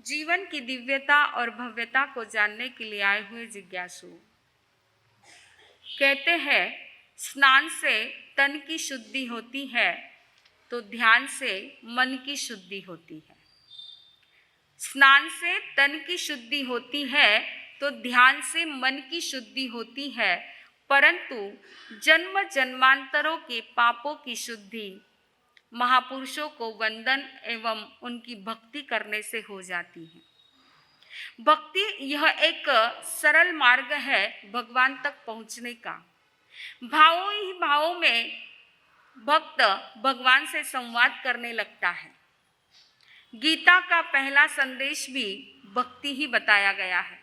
जीवन की दिव्यता और भव्यता को जानने के लिए आए हुए जिज्ञासु। कहते हैं स्नान से तन की शुद्धि होती है तो ध्यान से मन की शुद्धि होती है। स्नान से तन की शुद्धि होती है तो ध्यान से मन की शुद्धि होती है, परंतु जन्म जन्मांतरों के पापों की शुद्धि महापुरुषों को वंदन एवं उनकी भक्ति करने से हो जाती है। भक्ति यह एक सरल मार्ग है भगवान तक पहुंचने का। भावों ही भावों में भक्त भगवान से संवाद करने लगता है। गीता का पहला संदेश भी भक्ति ही बताया गया है।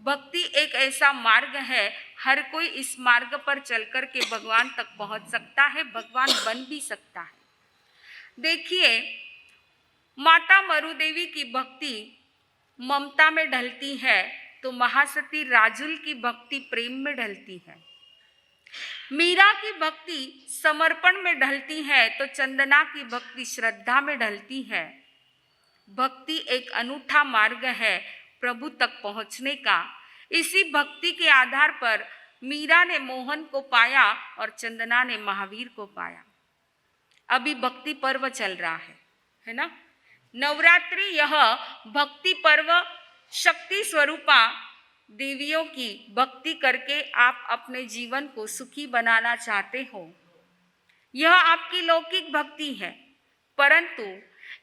भक्ति एक ऐसा मार्ग है, हर कोई इस मार्ग पर चलकर के भगवान तक पहुंच सकता है, भगवान बन भी सकता है। देखिए, माता मरुदेवी की भक्ति ममता में ढलती है तो महासती राजुल की भक्ति प्रेम में ढलती है। मीरा की भक्ति समर्पण में ढलती है तो चंदना की भक्ति श्रद्धा में ढलती है। भक्ति एक अनूठा मार्ग है प्रभु तक पहुंचने का। इसी भक्ति के आधार पर मीरा ने मोहन को पाया और चंदना ने महावीर को पाया। अभी भक्ति पर्व चल रहा है ना। नवरात्रि यह भक्ति पर्व शक्ति स्वरूपा देवियों की भक्ति करके आप अपने जीवन को सुखी बनाना चाहते हो, यह आपकी लौकिक भक्ति है। परंतु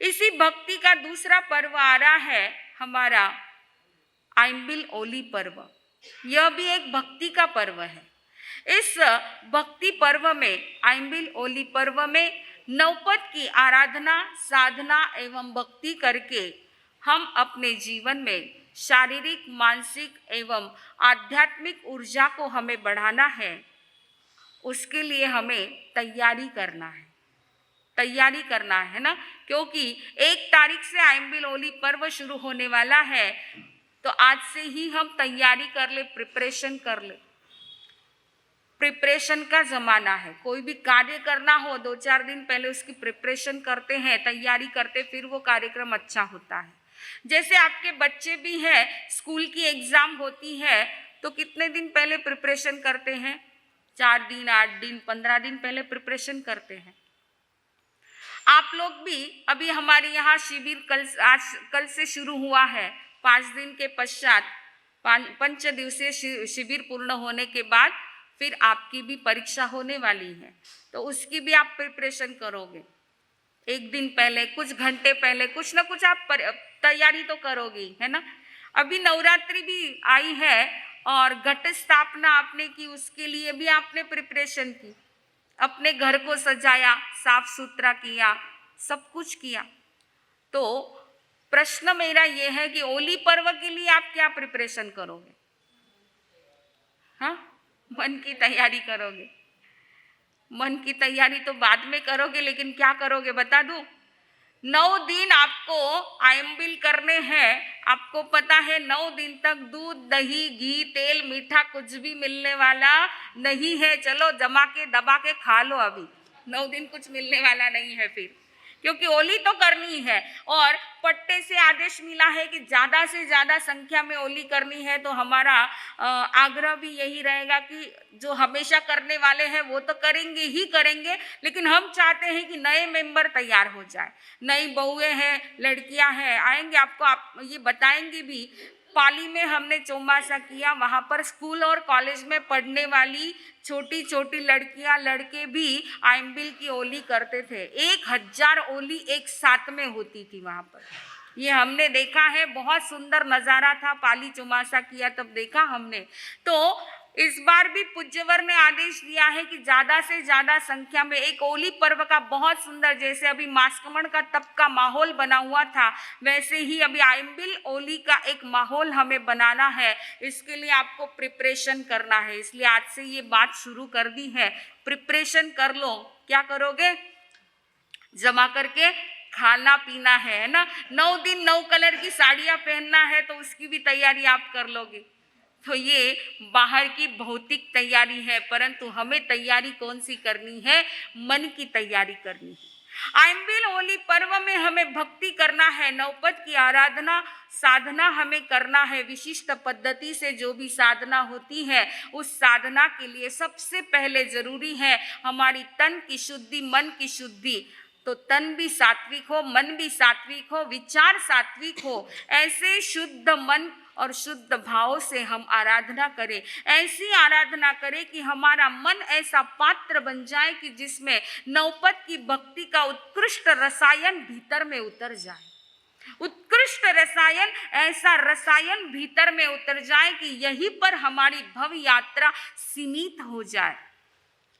इसी भक्ति का दूसरा पर्व आ रहा है, हमारा आइम्बिल ओली पर्व। यह भी एक भक्ति का पर्व है। इस भक्ति पर्व में, आइम्बिल ओली पर्व में नवपद की आराधना, साधना एवं भक्ति करके हम अपने जीवन में शारीरिक, मानसिक एवं आध्यात्मिक ऊर्जा को हमें बढ़ाना है। उसके लिए हमें तैयारी करना है ना, क्योंकि 1 तारीख से आइम्बिल ओली पर्व शुरू होने वाला है। तो आज से ही हम तैयारी कर ले, प्रिपरेशन कर ले। प्रिपरेशन का जमाना है। कोई भी कार्य करना हो 2-4 दिन पहले उसकी प्रिपरेशन करते हैं, तैयारी करते, फिर वो कार्यक्रम अच्छा होता है। जैसे आपके बच्चे भी हैं, स्कूल की एग्जाम होती है तो कितने दिन पहले प्रिपरेशन करते हैं? 4 दिन, 8 दिन, 15 दिन पहले प्रिपरेशन करते हैं। आप लोग भी, अभी हमारे यहाँ शिविर कल से शुरू हुआ है। 5 दिन के पश्चात 5 दिवसीय शिविर पूर्ण होने के बाद फिर आपकी भी परीक्षा होने वाली है, तो उसकी भी आप प्रिपरेशन करोगे। 1 दिन पहले, कुछ घंटे पहले कुछ ना कुछ आप तैयारी तो करोगे, है ना। अभी नवरात्रि भी आई है और घट स्थापना आपने की, उसके लिए भी आपने प्रिपरेशन की। अपने घर को सजाया, साफ सुथरा किया, सब कुछ किया। तो प्रश्न मेरा ये है कि ओली पर्व के लिए आप क्या प्रिपरेशन करोगे? हाँ, मन की तैयारी करोगे। मन की तैयारी तो बाद में करोगे, लेकिन क्या करोगे बता दूं? 9 दिन आपको आइम्बिल करने हैं। आपको पता है 9 दिन तक दूध, दही, घी, तेल, मीठा कुछ भी मिलने वाला नहीं है। चलो जमा के दबा के खा लो। अभी 9 दिन कुछ मिलने वाला नहीं है फिर, क्योंकि ओली तो करनी है। और पट्टे से आदेश मिला है कि ज़्यादा से ज़्यादा संख्या में ओली करनी है। तो हमारा आग्रह भी यही रहेगा कि जो हमेशा करने वाले हैं वो तो करेंगे ही करेंगे, लेकिन हम चाहते हैं कि नए मेंबर तैयार हो जाए। नई बहुएं हैं, लड़कियां हैं, आएंगे, आपको आप ये बताएंगी भी। पाली में हमने चौमासा किया, वहाँ पर स्कूल और कॉलेज में पढ़ने वाली छोटी छोटी लड़कियां, लड़के भी आइम्बिल की ओली करते थे। 1000 ओली एक साथ में होती थी वहाँ पर। ये हमने देखा है, बहुत सुंदर नज़ारा था। पाली चौमासा किया तब देखा हमने। तो इस बार भी पूज्यवर ने आदेश दिया है कि ज़्यादा से ज़्यादा संख्या में एक ओली पर्व का बहुत सुंदर, जैसे अभी मास्कमण का तप का माहौल बना हुआ था, वैसे ही अभी आइम्बिल ओली का एक माहौल हमें बनाना है। इसके लिए आपको प्रिपरेशन करना है। इसलिए आज से ये बात शुरू कर दी है, प्रिपरेशन कर लो। क्या करोगे? जमा करके खाना पीना है ना। 9 दिन 9 कलर की साड़ियाँ पहनना है, तो उसकी भी तैयारी आप कर लोगे। तो ये बाहर की भौतिक तैयारी है, परंतु हमें तैयारी कौन सी करनी है? मन की तैयारी करनी है। आइंबिल होली पर्व में हमें भक्ति करना है, नवपद की आराधना साधना हमें करना है। विशिष्ट पद्धति से जो भी साधना होती है उस साधना के लिए सबसे पहले जरूरी है हमारी तन की शुद्धि, मन की शुद्धि। तो तन भी सात्विक हो, मन भी सात्विक हो, विचार सात्विक हो, ऐसे शुद्ध मन और शुद्ध भाव से हम आराधना करें। ऐसी आराधना करें कि हमारा मन ऐसा पात्र बन जाए कि जिसमें नवपद की भक्ति का उत्कृष्ट रसायन भीतर में उतर जाए। उत्कृष्ट रसायन, ऐसा रसायन भीतर में उतर जाए कि यहीं पर हमारी भव यात्रा सीमित हो जाए।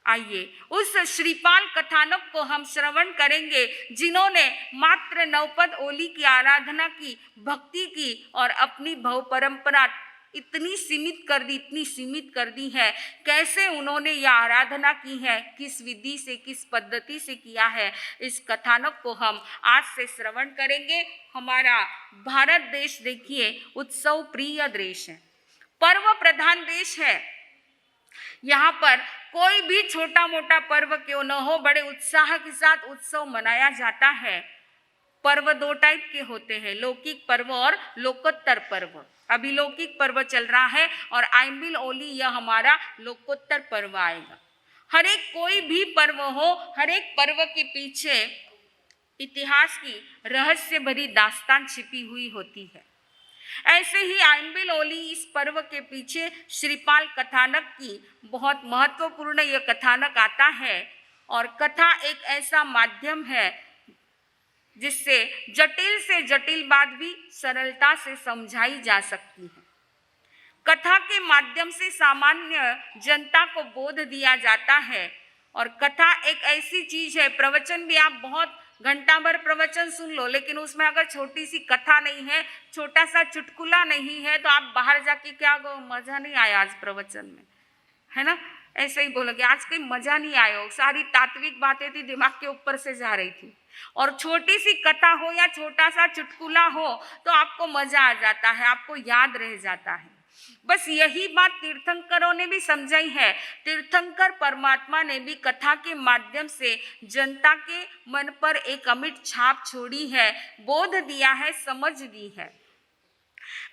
आइए उस श्रीपाल कथानक को हम श्रवण करेंगे जिन्होंने मात्र नवपद ओली की आराधना की, भक्ति की और अपनी भव परंपरा इतनी सीमित कर दी, इतनी सीमित कर दी है। कैसे उन्होंने यह आराधना की है, किस विधि से, किस पद्धति से किया है, इस कथानक को हम आज से श्रवण करेंगे। हमारा भारत देश देखिए उत्सव प्रिय देश है, पर्व प्रधान देश है। यहाँ पर कोई भी छोटा मोटा पर्व क्यों न हो, बड़े उत्साह के साथ उत्सव मनाया जाता है। पर्व दो टाइप के होते हैं, लौकिक पर्व और लोकोत्तर पर्व। अभी लौकिक पर्व चल रहा है और आइंबिल ओली यह हमारा लोकोत्तर पर्व आएगा। हर एक कोई भी पर्व हो, हर एक पर्व के पीछे इतिहास की रहस्य भरी दास्तान छिपी हुई होती है। ऐसे ही आइंबिल ओली इस पर्व के पीछे श्रीपाल कथानक की बहुत महत्वपूर्ण यह कथानक आता है। और कथा एक ऐसा माध्यम है जिससे जटिल से जटिल बात भी सरलता से समझाई जा सकती है। कथा के माध्यम से सामान्य जनता को बोध दिया जाता है। और कथा एक ऐसी चीज है, प्रवचन भी आप बहुत घंटा भर प्रवचन सुन लो, लेकिन उसमें अगर छोटी सी कथा नहीं है, छोटा सा चुटकुला नहीं है, तो आप बाहर जाके क्या मजा नहीं आया आज प्रवचन में, है ना? ऐसे ही बोलोगे आज कोई मजा नहीं आया, सारी तात्विक बातें थी दिमाग के ऊपर से जा रही थी। और छोटी सी कथा हो या छोटा सा चुटकुला हो तो आपको मजा आ जाता है, आपको याद रह जाता है। बस यही बात तीर्थंकरों ने भी समझाई है। तीर्थंकर परमात्मा ने भी कथा के माध्यम से जनता के मन पर एक अमिट छाप छोड़ी है, बोध दिया है, समझ दी है।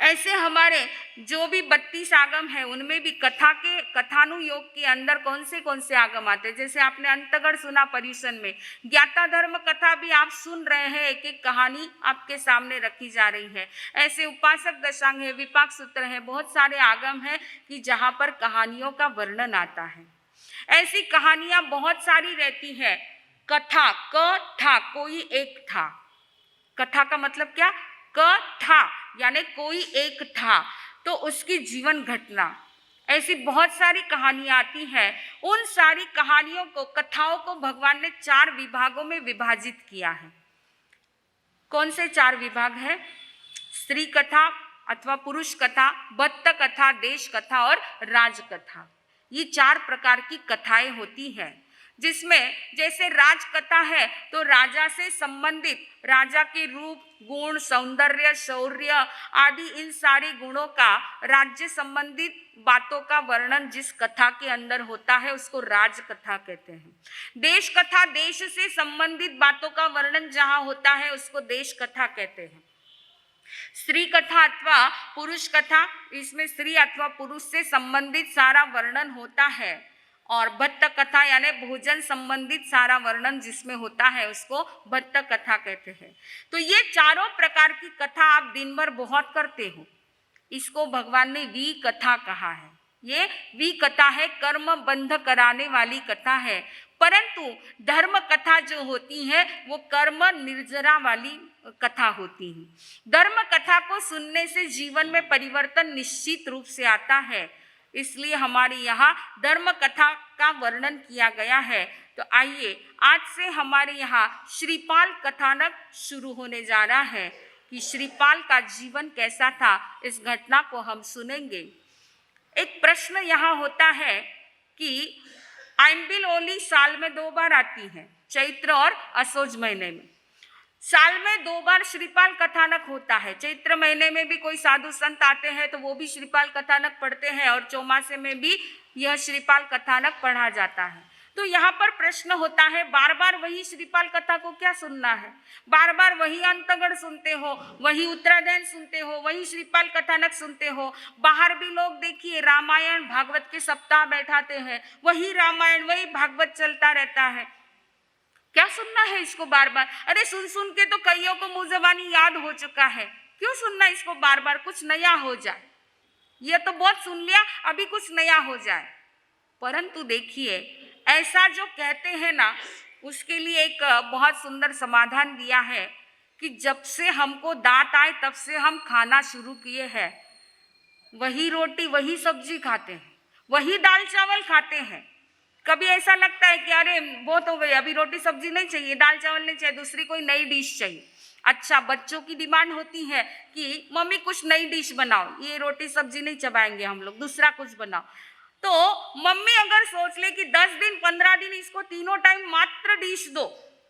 ऐसे हमारे जो भी 32 आगम है उनमें भी कथानुयोग के अंदर कौन से आगम आते हैं। जैसे आपने अंतगढ़ सुना पर्युषण में, ज्ञाता धर्म कथा भी आप सुन रहे हैं, एक एक कहानी आपके सामने रखी जा रही है। ऐसे उपासक दशांग है, विपाक सूत्र है, बहुत सारे आगम हैं कि जहाँ पर कहानियों का वर्णन आता है। ऐसी कहानियां बहुत सारी रहती है। कथा, क था, कोई एक था। कथा का मतलब क्या? क था यानी कोई एक था, तो उसकी जीवन घटना। ऐसी बहुत सारी कहानियां आती हैं। उन सारी कहानियों को, कथाओं को भगवान ने 4 विभागों में विभाजित किया है। कौन से 4 विभाग है? स्त्री कथा अथवा पुरुष कथा, भक्त कथा, देश कथा और राज कथा। ये 4 प्रकार की कथाएं होती हैं, जिसमें जैसे राज कथा है तो राजा से संबंधित, राजा के रूप, गुण, सौंदर्य, शौर्य आदि इन सारे गुणों का, राज्य संबंधित बातों का वर्णन जिस कथा के अंदर होता है उसको राज कथा कहते हैं। देश कथा, देश से संबंधित बातों का वर्णन जहाँ होता है उसको देश कथा कहते हैं। स्त्री कथा अथवा पुरुष कथा, इसमें स्त्री अथवा पुरुष से संबंधित सारा वर्णन होता है। और भट्ट कथा यानी भोजन संबंधित सारा वर्णन जिसमें होता है उसको भट्ट कथा कहते हैं। तो ये चारों प्रकार की कथा आप दिन भर बहुत करते हो, इसको भगवान ने वी कथा कहा है। ये वी कथा है, कर्म बंध कराने वाली कथा है। परंतु धर्म कथा जो होती है वो कर्म निर्जरा वाली कथा होती है। धर्म कथा को सुनने से जीवन में परिवर्तन निश्चित रूप से आता है, इसलिए हमारे यहाँ धर्म कथा का वर्णन किया गया है। तो आइए आज से हमारे यहाँ श्रीपाल कथानक शुरू होने जा रहा है कि श्रीपाल का जीवन कैसा था, इस घटना को हम सुनेंगे। एक प्रश्न यहाँ होता है कि आइंबिल ओली साल में 2 बार आती है, चैत्र और असोज महीने में। साल में 2 बार श्रीपाल कथानक होता है। चैत्र महीने में भी कोई साधु संत आते हैं तो वो भी श्रीपाल कथानक पढ़ते हैं और चौमासे में भी यह श्रीपाल कथानक पढ़ा जाता है। तो यहाँ पर प्रश्न होता है, बार बार वही श्रीपाल कथा को क्या सुनना है? बार बार वही अंतगढ़ सुनते हो, वही उत्तरायण सुनते हो, वही श्रीपाल कथानक सुनते हो। बाहर भी लोग देखिए रामायण भागवत के सप्ताह बैठाते हैं, वही रामायण वही भागवत चलता रहता है। क्या सुनना है इसको बार बार? अरे सुन सुन के तो कईयों को मुंह जबानी याद हो चुका है, क्यों सुनना इसको बार बार? कुछ नया हो जाए, ये तो बहुत सुन लिया, अभी कुछ नया हो जाए। परंतु देखिए, ऐसा जो कहते हैं ना, उसके लिए एक बहुत सुंदर समाधान दिया है कि जब से हमको दांत आए तब से हम खाना शुरू किए हैं, वही रोटी वही सब्जी खाते हैं, वही दाल चावल खाते हैं। कभी ऐसा लगता है कि अरे बहुत हो गई, अभी रोटी सब्जी नहीं चाहिए, दाल चावल नहीं चाहिए, दूसरी कोई नई डिश चाहिए। अच्छा, बच्चों की डिमांड होती है कि मम्मी कुछ नई डिश बनाओ, ये रोटी सब्जी नहीं चबाएंगे हम लोग, दूसरा कुछ बनाओ। तो मम्मी अगर सोच ले कि 10 दिन 15 दिन इसको तीनों टाइम मात्र डिश दो,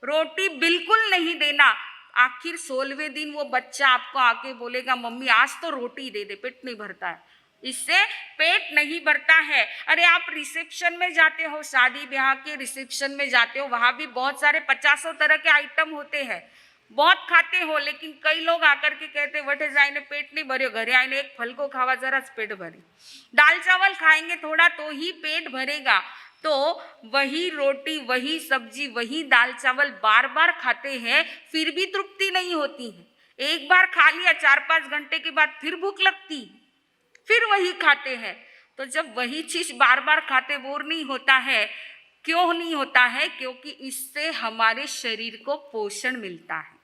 रोटी बिल्कुल नहीं देना, आखिर 16वें दिन वो बच्चा आपको आके बोलेगा मम्मी आज तो रोटी दे दे, पेट नहीं भरता है, इससे पेट नहीं भरता है। अरे आप रिसेप्शन में जाते हो, शादी ब्याह के रिसेप्शन में जाते हो, वहां भी बहुत सारे 50 तरह के आइटम होते हैं, बहुत खाते हो, लेकिन कई लोग आकर के कहते वटे जाइने पेट नहीं भर्यो, घरे आइने एक फल को खावा जरा पेट भरे, दाल चावल खाएंगे थोड़ा तो ही पेट भरेगा। तो वही रोटी वही सब्जी वही दाल चावल बार बार खाते हैं, फिर भी तृप्ति नहीं होती है। एक बार खा लिया, 4-5 घंटे के बाद फिर भूख लगती, फिर वही खाते हैं। तो जब वही चीज बार बार खाते बोर नहीं होता है, क्यों नहीं होता है? क्योंकि इससे हमारे शरीर को पोषण मिलता है।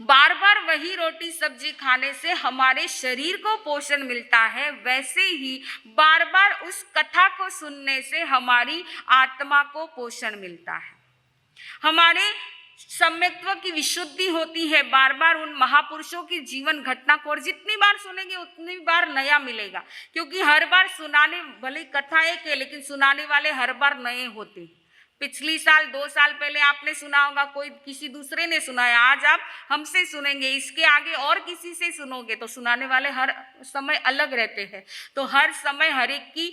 बार बार वही रोटी सब्जी खाने से हमारे शरीर को पोषण मिलता है, वैसे ही बार बार उस कथा को सुनने से हमारी आत्मा को पोषण मिलता है, हमारे सम्यक्त्व की विशुद्धि होती है। बार बार उन महापुरुषों की जीवन घटना को और जितनी बार सुनेंगे उतनी बार नया मिलेगा, क्योंकि हर बार सुनाने, भले कथा एक है लेकिन सुनाने वाले हर बार नए होते हैं। पिछली साल 2 साल पहले आपने सुना होगा, कोई किसी दूसरे ने सुनाया, आज आप हमसे सुनेंगे, इसके आगे और किसी से सुनोगे, तो सुनाने वाले हर समय अलग रहते हैं। तो हर समय हर एक की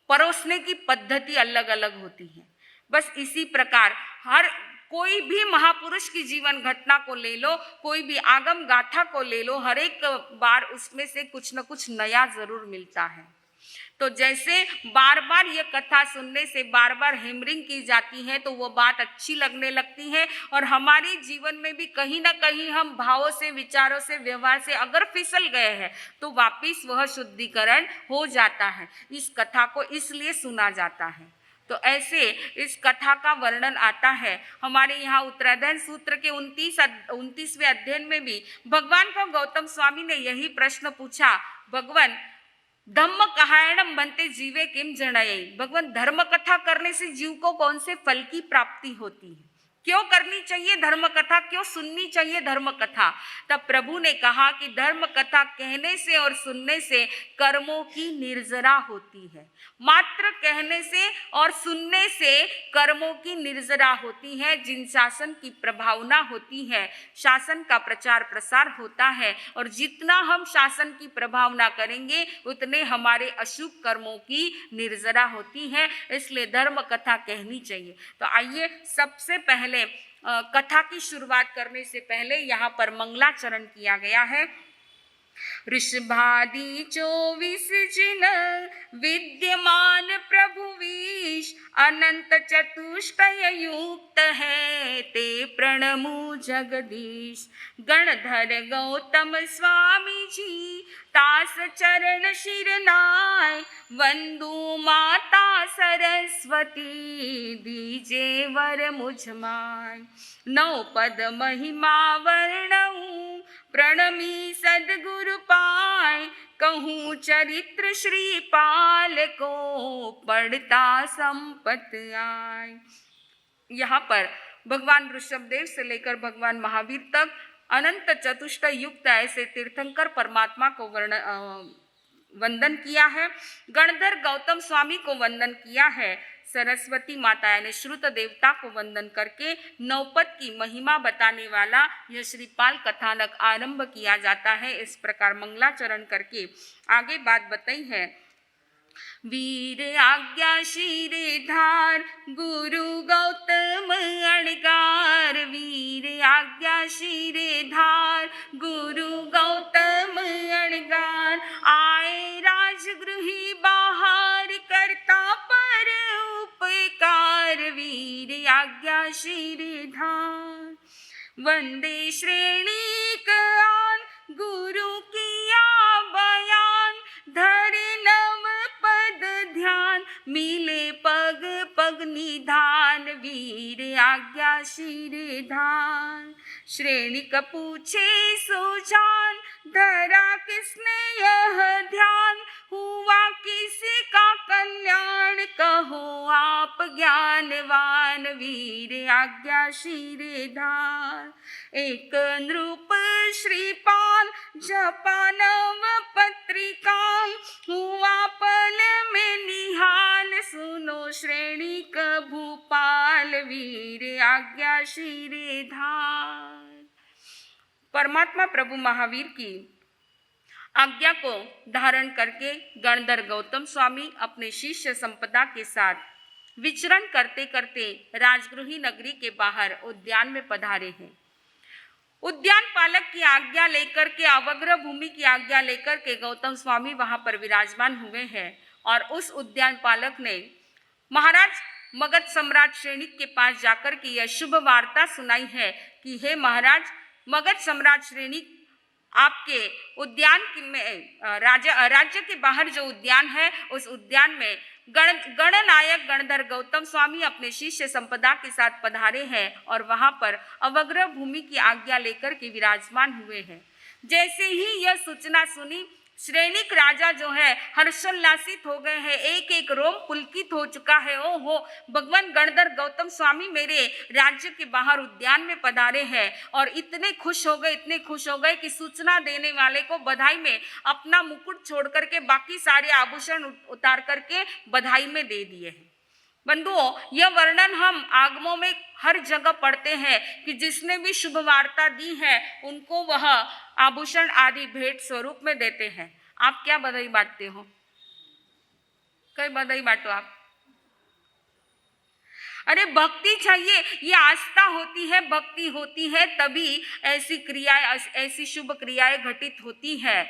परोसने की पद्धति अलग अलग होती है। बस इसी प्रकार हर कोई भी महापुरुष की जीवन घटना को ले लो, कोई भी आगम गाथा को ले लो, हर एक बार उसमें से कुछ न कुछ नया जरूर मिलता है। तो जैसे बार बार ये कथा सुनने से बार बार हेमरिंग की जाती है तो वो बात अच्छी लगने लगती है, और हमारे जीवन में भी कहीं ना कहीं हम भावों से, विचारों से, व्यवहार से अगर फिसल गए हैं तो वापिस वह शुद्धिकरण हो जाता है। इस कथा को इसलिए सुना जाता है। तो ऐसे इस कथा का वर्णन आता है हमारे यहाँ उत्तरायण सूत्र के 29वें अध्ययन में भी। भगवान को गौतम स्वामी ने यही प्रश्न पूछा, भगवान धम्म कहायणम बनते जीवे किम जणये, भगवान धर्म कथा करने से जीव को कौन से फल की प्राप्ति होती है, क्यों करनी चाहिए धर्म कथा, क्यों सुननी चाहिए धर्म कथा? तब प्रभु ने कहा कि धर्म कथा कहने से और सुनने से कर्मों की निर्जरा होती है। मात्र कहने से और सुनने से कर्मों की निर्जरा होती है। जिन शासन की प्रभावना होती है, शासन का प्रचार प्रसार होता है, और जितना हम शासन की प्रभावना करेंगे उतने हमारे अशुभ कर्मों की निर्जरा होती है। इसलिए धर्म कथा कहनी चाहिए। तो आइए सबसे पहले कथा की शुरुआत करने से पहले यहाँ पर मंगलाचरण किया गया है। ऋषभादि 24 जिन विद्यमान प्रभु विश, अनंत चतुष्टय युक्त है ते प्रणमु जगदीश। गणधर गौतम स्वामी जी तास चरण शिरनाय, वंदु माता सरस्वती दीजे वर मुझमाय। 9 पद महिमा वर्णऊ प्रणमी सदगुरु पाय, कहूँ चरित्र श्रीपाल को पढ़ता संपत आय। यहाँ पर भगवान ऋषभदेव से लेकर भगवान महावीर तक अनंत चतुष्टय युक्त ऐसे तीर्थंकर परमात्मा को वंदन किया है। गणधर गौतम स्वामी को वंदन किया है। सरस्वती माता यानी श्रुत देवता को वंदन करके 9 पद की महिमा बताने वाला यह श्रीपाल कथानक आरंभ किया जाता है। इस प्रकार मंगलाचरण करके आगे बात बताई है। वीर आज्ञा शिरधार गुरु गौतम अणगार, वीर आज्ञा शिरधार गुरु गौतम अणगार, आए राजगृही बाहर करता पर उपकार, वीर आज्ञा शिरधार। वंदे श्रेणी कान गुरु किया बयान, धरे नव पद ध्यान, मिले पग पग निधान, वीर आज्ञा शिरधार। श्रेणी का पूछे सुजान, धरा किसने यह ध्यान, हुआ किसी का कल्याण, कहो आप ज्ञानवान, वीर आज्ञा शिरधार। एक नृप श्रीपाल जपा नव पत्रिका, हुआ पल में निहाल, सुनो श्रेणी का भूपाल, वीर आज्ञा शिरधार। परमात्मा प्रभु महावीर की आज्ञा को धारण करके गणधर गौतम स्वामी अपने शिष्य संपदा के साथ विचरण करते करते राजगृही नगरी के बाहर उद्यान में पधारे हैं। उद्यान पालक की आज्ञा लेकर के, अवग्रह भूमि की आज्ञा लेकर के गौतम स्वामी वहां पर विराजमान हुए हैं और उस उद्यान पालक ने महाराज मगध सम्राट श्रेणिक के पास जाकर के यह शुभ वार्ता सुनाई है कि हे महाराज, मगध सम्राट श्रेणिक आपके उद्यान में राज्य के बाहर जो उद्यान है उस उद्यान में गणनायक गणधर गौतम स्वामी अपने शिष्य संपदा के साथ पधारे हैं और वहां पर अवग्रह भूमि की आज्ञा लेकर के विराजमान हुए हैं। जैसे ही यह सूचना सुनी, श्रेणिक राजा जो है हर्षोल्लासित हो गए हैं, एक एक रोम पुलकित हो चुका है। ओहो, भगवान गणधर गौतम स्वामी मेरे राज्य के बाहर उद्यान में पधारे हैं और इतने खुश हो गए कि सूचना देने वाले को बधाई में अपना मुकुट छोड़ करके बाकी सारे आभूषण उतार करके बधाई में दे दिए हैं। बंधुओं, यह वर्णन हम आगमों में हर जगह पढ़ते हैं कि जिसने भी शुभ वार्ता दी है उनको वह आभूषण आदि भेंट स्वरूप में देते हैं। आप क्या बधाई बांटते हो? कई बधाई बांटो आप। अरे भक्ति चाहिए, ये आस्था होती है, भक्ति होती है, तभी ऐसी क्रियाएं, ऐसी शुभ क्रियाएं घटित होती है।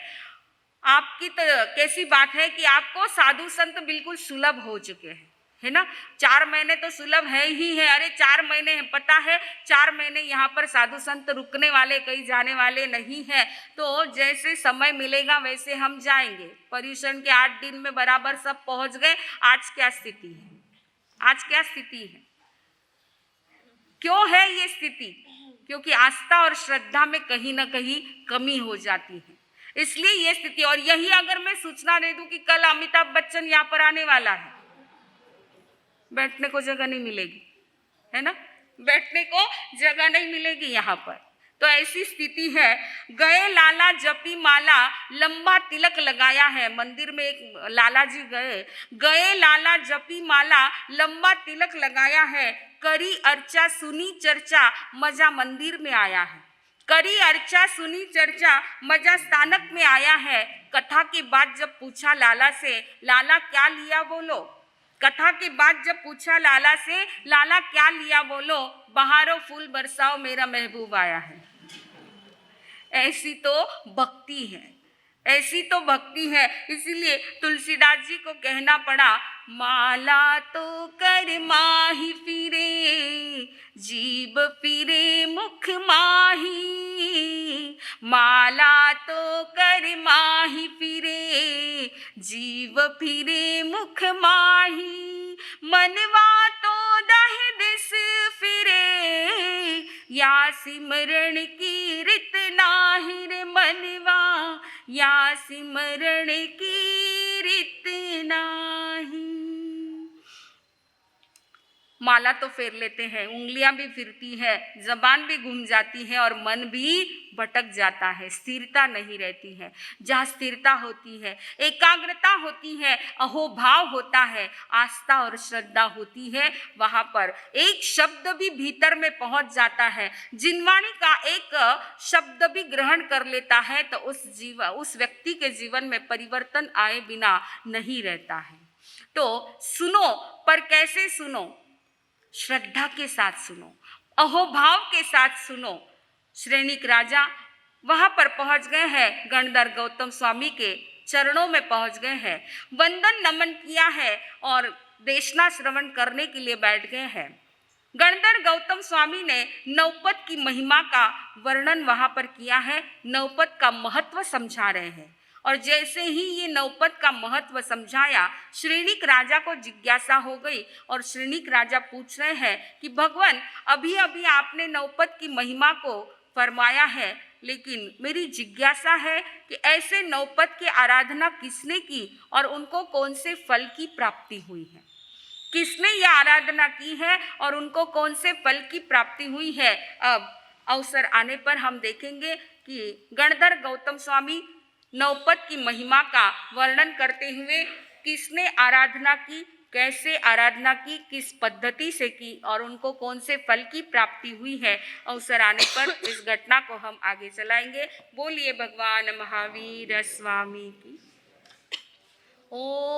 आपकी तो कैसी बात है कि आपको साधु संत बिल्कुल सुलभ हो चुके हैं, है ना। 4 महीने तो सुलभ है ही है। अरे 4 महीने है, पता है 4 महीने यहाँ पर साधु संत रुकने वाले, कहीं जाने वाले नहीं है। तो जैसे समय मिलेगा वैसे हम जाएंगे। पर्यूषण के 8 दिन में बराबर सब पहुंच गए। आज क्या स्थिति है? आज क्या स्थिति है? क्यों है ये स्थिति? क्योंकि आस्था और श्रद्धा में कहीं ना कहीं कमी हो जाती है, इसलिए ये स्थिति। और यही अगर मैं सूचना दे दूं कि कल अमिताभ बच्चन यहाँ पर आने वाला है, बैठने को जगह नहीं मिलेगी, है ना, बैठने को जगह नहीं मिलेगी यहाँ पर। तो ऐसी स्थिति है। गए लाला जपी माला, लंबा तिलक लगाया है। मंदिर में एक लाला जी गए लाला जपी माला, लंबा तिलक लगाया है। करी अर्चा सुनी चर्चा, मजा मंदिर में आया है। करी अर्चा सुनी चर्चा, मजा स्थानक में आया है। कथा के बाद जब पूछा लाला से, लाला क्या लिया बोलो। कथा के बाद जब पूछा लाला से, लाला क्या लिया बोलो। बहारों फूल बरसाओ, मेरा महबूब आया है। ऐसी तो भक्ति है, ऐसी तो भक्ति है। इसीलिए तुलसीदास जी को कहना पड़ा, माला तो कर माही फिरे, जीव फिरे मुख माही। माला तो कर माही फिरे, जीव फिरे मुख माही। मनवा तो दह दिस फिरे, या सिमरण की रित नाही रे मनवा, या सिमरण की रित नाही। माला तो फेर लेते हैं, उंगलियां भी फिरती है, जबान भी घूम जाती है और मन भी भटक जाता है, स्थिरता नहीं रहती है। जहाँ स्थिरता होती है, एकाग्रता होती है, अहोभाव होता है, आस्था और श्रद्धा होती है, वहाँ पर एक शब्द भी भीतर में पहुंच जाता है, जिनवाणी का एक शब्द भी ग्रहण कर लेता है तो उस व्यक्ति के जीवन में परिवर्तन आए बिना नहीं रहता है। तो सुनो, पर कैसे सुनो? श्रद्धा के साथ सुनो, अहोभाव के साथ सुनो। श्रेणिक राजा वहां पर पहुंच गए हैं, गणधर गौतम स्वामी के चरणों में पहुंच गए हैं, वंदन नमन किया है और देशना श्रवण करने के लिए बैठ गए हैं। गणधर गौतम स्वामी ने नवपद की महिमा का वर्णन वहां पर किया है, नवपद का महत्व समझा रहे हैं। और जैसे ही ये नवपद का महत्व समझाया, श्रेणिक राजा को जिज्ञासा हो गई और श्रेणिक राजा पूछ रहे हैं कि भगवान, अभी अभी आपने नवपद की महिमा को फरमाया है, लेकिन मेरी जिज्ञासा है कि ऐसे नवपद की आराधना किसने की और उनको कौन से फल की प्राप्ति हुई है? किसने यह आराधना की है और उनको कौन से फल की प्राप्ति हुई है? अब अवसर आने पर हम देखेंगे कि गणधर गौतम स्वामी नवपद की महिमा का वर्णन करते हुए किसने आराधना की, कैसे आराधना की, किस पद्धति से की और उनको कौन से फल की प्राप्ति हुई है, अवसर आने पर इस घटना को हम आगे चलाएंगे। बोलिए भगवान महावीर स्वामी की। ओम